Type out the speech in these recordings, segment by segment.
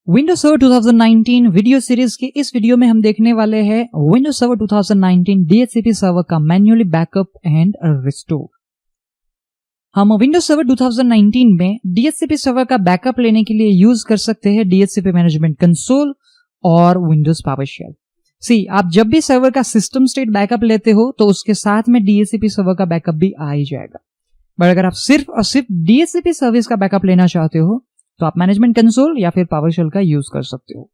Windows server 2019 video series के इस video में हम देखने वाले हैं विंडोज सर्वर 2019 DHCP सर्वर का मैन्युअली बैकअप एंड रिस्टोर। हम विंडोज सर्वर 2019 में DHCP सर्वर का बैकअप लेने के लिए यूज कर सकते हैं DHCP मैनेजमेंट कंसोल और विंडोज पावरशेल। आप जब भी सर्वर का सिस्टम स्टेट बैकअप लेते हो तो उसके साथ में DHCP सर्वर का बैकअप भी आ ही जाएगा। बट अगर आप सिर्फ और सिर्फ DHCP सर्विस का बैकअप लेना चाहते हो तो आप मैनेजमेंट कंसोल या फिर पावरशेल का यूज कर सकते हो।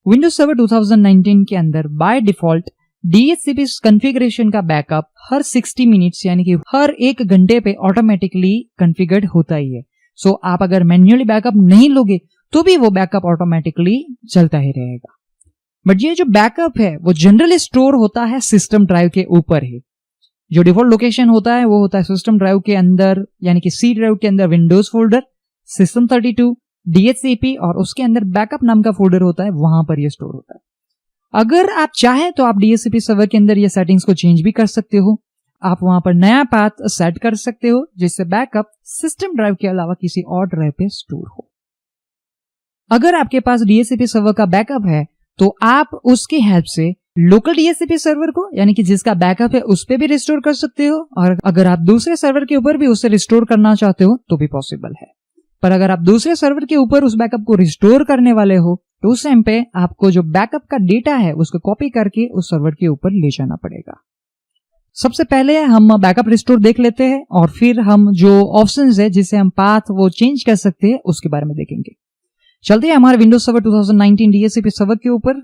विंडोज सर्वर 2019 के अंदर बाय डिफॉल्ट DHCP कॉन्फ़िगरेशन का बैकअप हर 60 मिनट्स यानी कि हर 1 घंटे पे ऑटोमेटिकली कॉन्फ़िगर्ड होता ही है। सो आप अगर मैन्युअली बैकअप नहीं लोगे तो भी वो बैकअप ऑटोमेटिकली चलता ही रहेगा। बट ये जो बैकअप है वो जनरली स्टोर होता है सिस्टम ड्राइव के ऊपर ही। जो डिफॉल्ट लोकेशन होता है वो होता है सिस्टम ड्राइव के अंदर यानी कि सी ड्राइव के अंदर विंडोज फोल्डर, सिस्टम 32, DHCP और उसके अंदर बैकअप नाम का फोल्डर होता है, वहां पर ये स्टोर होता है। अगर आप चाहें तो आप DHCP सर्वर के अंदर ये सेटिंग्स को चेंज भी कर सकते हो। आप वहां पर नया पाथ सेट कर सकते हो जिससे बैकअप सिस्टम ड्राइव के अलावा किसी और ड्राइव पे स्टोर हो। अगर आपके पास DHCP सर्वर का बैकअप है तो आप उसकी हेल्प से लोकल DHCP सर्वर को यानी कि जिसका बैकअप है उस पे भी रिस्टोर कर सकते हो, और अगर आप दूसरे सर्वर के ऊपर भी उसे रिस्टोर करना चाहते हो तो भी पॉसिबल है। पर अगर आप दूसरे सर्वर के ऊपर उस बैकअप को रिस्टोर करने वाले हो तो उस टाइम पे आपको जो बैकअप का डेटा है उसको कॉपी करके उस सर्वर के ऊपर ले जाना पड़ेगा। सबसे पहले हम बैकअप रिस्टोर देख लेते हैं और फिर हम जो ऑप्शंस है जिसे हम पाथ वो चेंज कर सकते हैं उसके बारे में देखेंगे। चलते हैं हमारे विंडोज सर्वर 2019 DHCP सर्वर के ऊपर।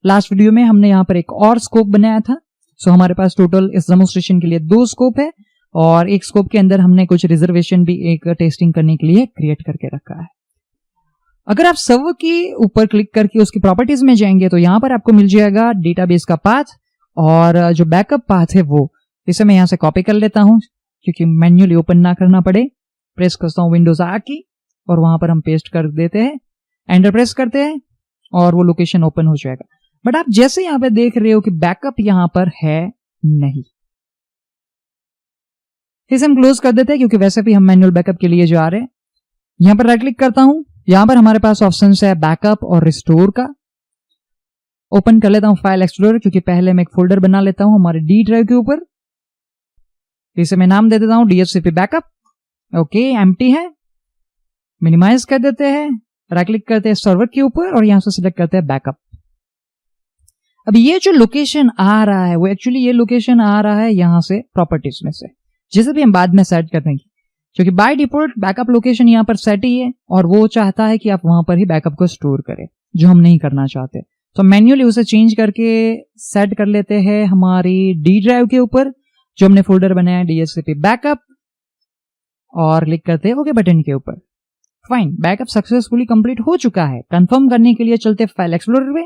लास्ट वीडियो में हमने यहाँ पर एक और स्कोप बनाया था। सो हमारे पास टोटल इस डेमोन्स्ट्रेशन के लिए 2 स्कोप है और एक स्कोप के अंदर हमने कुछ रिजर्वेशन भी एक टेस्टिंग करने के लिए क्रिएट करके रखा है। अगर आप सर्वर के ऊपर क्लिक करके उसकी प्रॉपर्टीज में जाएंगे तो यहाँ पर आपको मिल जाएगा डेटाबेस का पाथ और जो बैकअप पाथ है वो, इसे मैं यहाँ से कॉपी कर लेता हूँ क्योंकि मैन्युअली ओपन ना करना पड़े। प्रेस करता हूँ विंडोज R की और वहां पर हम पेस्ट कर देते हैं, एंटर प्रेस करते हैं और वो लोकेशन ओपन हो जाएगा। बट आप जैसे यहाँ पे देख रहे हो कि बैकअप यहाँ पर है नहीं, इसे हम क्लोज कर देते हैं क्योंकि वैसे भी हम मैनुअल बैकअप के लिए जा रहे हैं। यहां पर राइट क्लिक करता हूं, यहां पर हमारे पास ऑप्शन है बैकअप और रिस्टोर का। ओपन कर लेता हूं फाइल एक्सप्लोरर क्योंकि पहले मैं एक फोल्डर बना लेता हूं हमारे डी ड्राइव के ऊपर। इसे मैं नाम दे देता हूं DHCP बैकअप। ओके, एम्प्टी है, मिनिमाइज कर देते हैं, राइट क्लिक करते हैं सर्वर के ऊपर और यहां से सिलेक्ट करते हैं बैकअप। अब ये जो लोकेशन आ रहा है वो एक्चुअली ये लोकेशन आ रहा है यहां से प्रॉपर्टीज में से, जिसे भी हम बाद में सेट कर देंगे क्योंकि बाय डिफॉल्ट बैकअप लोकेशन यहाँ पर सेट ही है और वो चाहता है कि आप वहां पर ही बैकअप को स्टोर करें, जो हम नहीं करना चाहते। तो मैन्युअली उसे चेंज करके सेट कर लेते हैं हमारी डी ड्राइव के ऊपर जो हमने फोल्डर बनाया है DHCP बैकअप, और क्लिक करते हैं ओके बटन के ऊपर। फाइन, बैकअप सक्सेसफुली कंप्लीट हो चुका है। कंफर्म करने के लिए चलते फाइल एक्सप्लोरर में।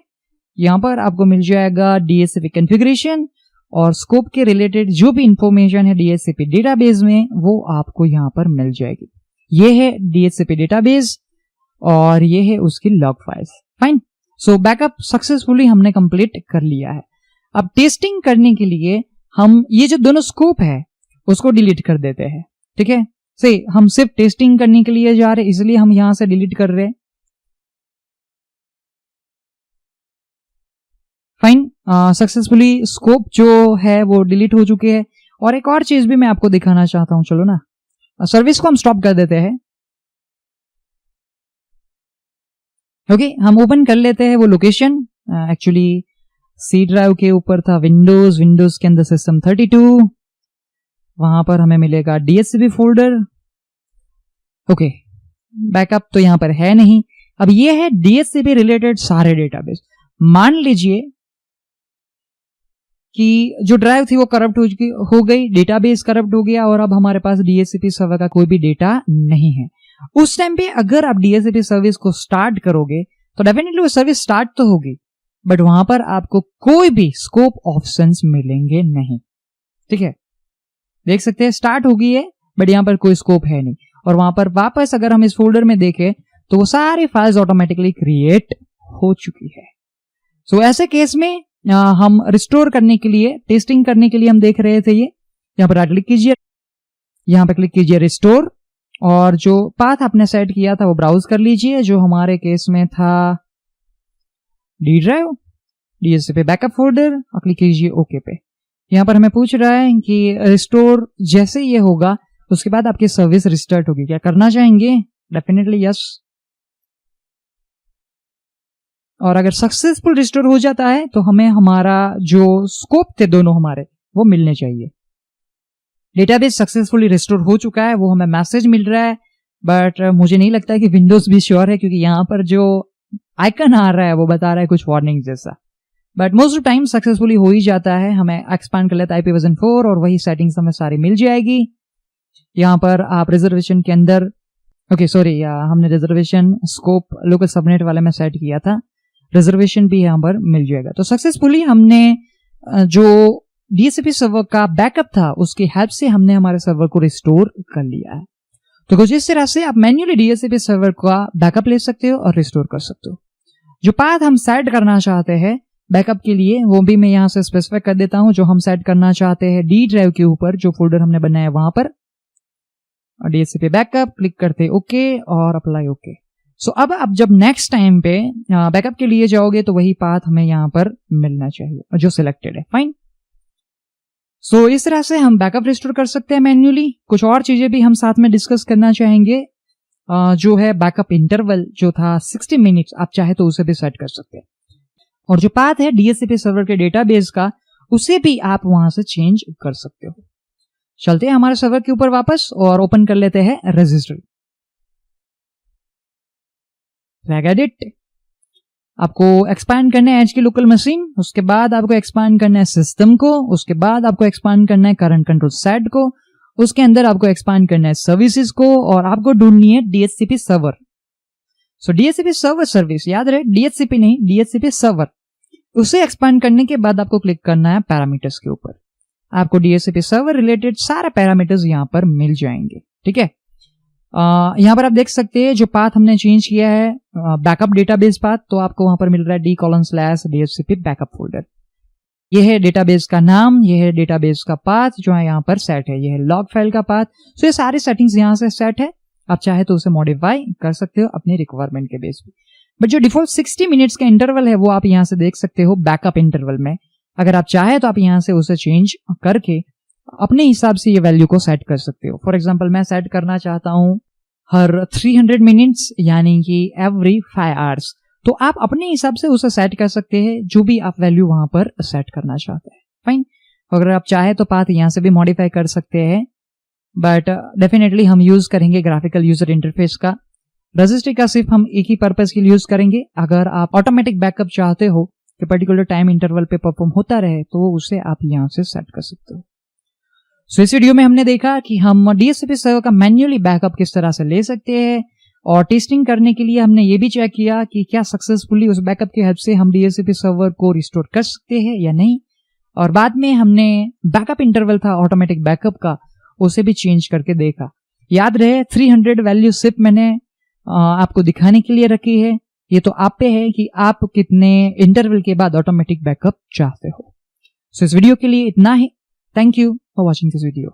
यहाँ पर आपको मिल जाएगा DHCP कॉन्फ़िगरेशन और स्कोप के रिलेटेड जो भी इंफॉर्मेशन है DHCP डेटाबेस में वो आपको यहां पर मिल जाएगी। ये है DHCP डेटाबेस और ये है उसकी लॉग फाइल्स। फाइन, सो बैकअप सक्सेसफुली हमने कंप्लीट कर लिया है। अब टेस्टिंग करने के लिए हम ये जो दोनों स्कोप है उसको डिलीट कर देते हैं। ठीक है, हम सिर्फ टेस्टिंग करने के लिए जा रहे हैं इसलिए हम यहां से डिलीट कर रहे हैं। फाइन, सक्सेसफुली स्कोप जो है वो डिलीट हो चुके हैं। और एक और चीज भी मैं आपको दिखाना चाहता हूं, चलो ना, सर्विस को हम स्टॉप कर देते हैं। ओके, हम ओपन कर लेते हैं वो लोकेशन। एक्चुअली सी ड्राइव के ऊपर था विंडोज के अंदर सिस्टम 32, वहां पर हमें मिलेगा DHCP फोल्डर। ओके, बैकअप तो यहां पर है नहीं। अब ये है DHCP रिलेटेड सारे डेटाबेस। मान लीजिए कि जो ड्राइव थी वो करप्ट हो गई, डेटाबेस करप्ट हो गया और अब हमारे पास DHCP सर्वर का कोई भी डेटा नहीं है। उस टाइम पे अगर आप DHCP सर्विस को स्टार्ट करोगे तो डेफिनेटली वो सर्विस स्टार्ट तो होगी बट वहां पर आपको कोई भी स्कोप ऑप्शंस मिलेंगे नहीं। ठीक है, देख सकते हैं स्टार्ट हो गई है बट यहां पर कोई स्कोप है नहीं। और वहां पर वापस अगर हम इस फोल्डर में देखें तो वो सारी फाइल्स ऑटोमेटिकली क्रिएट हो चुकी है। सो ऐसे केस में हम रिस्टोर करने के लिए, टेस्टिंग करने के लिए हम देख रहे थे ये, यहाँ पर राइट क्लिक कीजिए, यहाँ पर क्लिक कीजिए रिस्टोर और जो पाथ आपने सेट किया था वो ब्राउज कर लीजिए, जो हमारे केस में था D drive, DHCP backup folder, और क्लिक कीजिए ओके पे। यहाँ पर हमें पूछ रहा है कि रिस्टोर जैसे ये होगा उसके बाद आपकी सर्विस रिस्टार्ट होगी, क्या करना चाहेंगे? Definitely yes. और अगर सक्सेसफुल रिस्टोर हो जाता है तो हमें हमारा जो स्कोप थे दोनों हमारे वो मिलने चाहिए। डेटाबेस सक्सेसफुली रिस्टोर हो चुका है, वो हमें मैसेज मिल रहा है, बट मुझे नहीं लगता है कि विंडोज भी श्योर है, क्योंकि यहाँ पर जो आइकन आ रहा है वो बता रहा है कुछ वार्निंग जैसा। But most of time successfully हो ही जाता है। हमें एक्सपांड कर लेता है IPv4 और वही सेटिंग्स हमें सारी मिल जाएगी। यहाँ पर आप रिजर्वेशन के अंदर हमने रिजर्वेशन स्कोप लोकल सबनेट वाले में सेट किया था, रिजर्वेशन भी यहाँ पर मिल जाएगा। तो सक्सेसफुली हमने जो DHCP सर्वर का बैकअप था उसकी हेल्प से हमने हमारे सर्वर को रिस्टोर कर लिया है। तो कुछ इस तरह से आप मैन्युअली DHCP सर्वर का बैकअप ले सकते हो और रिस्टोर कर सकते हो। जो पाथ हम सेट करना चाहते हैं बैकअप के लिए वो भी मैं यहाँ से स्पेसिफाई कर देता हूं। जो हम सेट करना चाहते हैं डी ड्राइव के ऊपर जो फोल्डर हमने बनाया वहां पर, और DHCP बैकअप क्लिक करते ओके और अप्लाई ओके। सो अब आप जब नेक्स्ट टाइम पे बैकअप के लिए जाओगे तो वही पाथ हमें यहाँ पर मिलना चाहिए जो सिलेक्टेड है। फाइन। सो इस तरह से हम बैकअप रिस्टोर कर सकते हैं मैन्युअली। कुछ और चीजें भी हम साथ में डिस्कस करना चाहेंगे। जो है बैकअप इंटरवल जो था 60 मिनट्स, आप चाहे तो उसे भी सेट कर सकते हैं। और जो पाथ है DHCP सर्वर के डेटाबेस का उसे भी आप वहां से चेंज कर सकते हो। चलते हैं हमारे सर्वर के ऊपर वापस और ओपन कर लेते हैं रजिस्ट्री। रेगेडिट आपको एक्सपांड करना है एज की लोकल मशीन, उसके बाद आपको एक्सपांड करना है सिस्टम को, उसके बाद आपको एक्सपांड करना है करंट कंट्रोल सेट को, उसके अंदर आपको एक्सपांड करना है सर्विसेज को, और आपको ढूंढनी है DHCP सर्वर। सो DHCP सर्वर सर्विस, याद रहे DHCP नहीं DHCP सर्वर। उसे एक्सपांड करने के बाद आपको क्लिक करना है पैरामीटर्स के ऊपर। आपको DHCP सर्वर रिलेटेड सारे पैरामीटर्स यहाँ पर मिल जाएंगे। ठीक है, यहाँ पर आप देख सकते हैं जो पाथ हमने चेंज किया है बैकअप डेटाबेस पाथ, तो आपको वहां पर मिल रहा है d:/DHCP बैकअप फोल्डर। ये है डेटाबेस का नाम, ये है डेटाबेस का पाथ जो है यहाँ पर सेट है, ये है लॉग फाइल का पाथ। सो ये सारी सेटिंग्स यहाँ से सेट है। आप चाहे तो उसे मॉडिफाई कर सकते हो अपने रिक्वायरमेंट के बेस पे। बट जो डिफॉल्ट 60 मिनट्स का इंटरवल है वो आप यहाँ से देख सकते हो बैकअप इंटरवल में। अगर आप चाहे तो आप यहाँ से उसे चेंज करके अपने हिसाब से ये वैल्यू को सेट कर सकते हो। फॉर एग्जाम्पल मैं सेट करना चाहता हूँ हर 300 मिनट्स यानी कि एवरी 5 आवर्स, तो आप अपने हिसाब से उसे सेट कर सकते हैं जो भी आप वैल्यू वहां पर सेट करना चाहते हैं। फाइन। अगर आप चाहे तो पाथ यहाँ से भी मॉडिफाई कर सकते हैं, बट डेफिनेटली हम यूज करेंगे ग्राफिकल यूजर इंटरफेस का। रजिस्ट्री का सिर्फ हम एक ही पर्पज के लिए यूज करेंगे। अगर आप ऑटोमेटिक बैकअप चाहते हो कि पर्टिकुलर टाइम इंटरवल पे परफॉर्म होता रहे तो उसे आप यहाँ से सेट कर सकते हो। सो इस वीडियो में हमने देखा कि हम DHCP सर्वर का मैन्युअली बैकअप किस तरह से ले सकते हैं, और टेस्टिंग करने के लिए हमने ये भी चेक किया कि क्या सक्सेसफुली उस बैकअप की हेल्प से हम DHCP सर्वर को रिस्टोर कर सकते हैं या नहीं। और बाद में हमने बैकअप इंटरवल था ऑटोमेटिक बैकअप का, उसे भी चेंज करके देखा। याद रहे 300 वैल्यू सिर्फ मैंने आपको दिखाने के लिए रखी है, ये तो आप पे है कि आप कितने इंटरवल के बाद ऑटोमेटिक बैकअप चाहते हो। सो इस वीडियो के लिए इतना ही। Thank you for watching this video.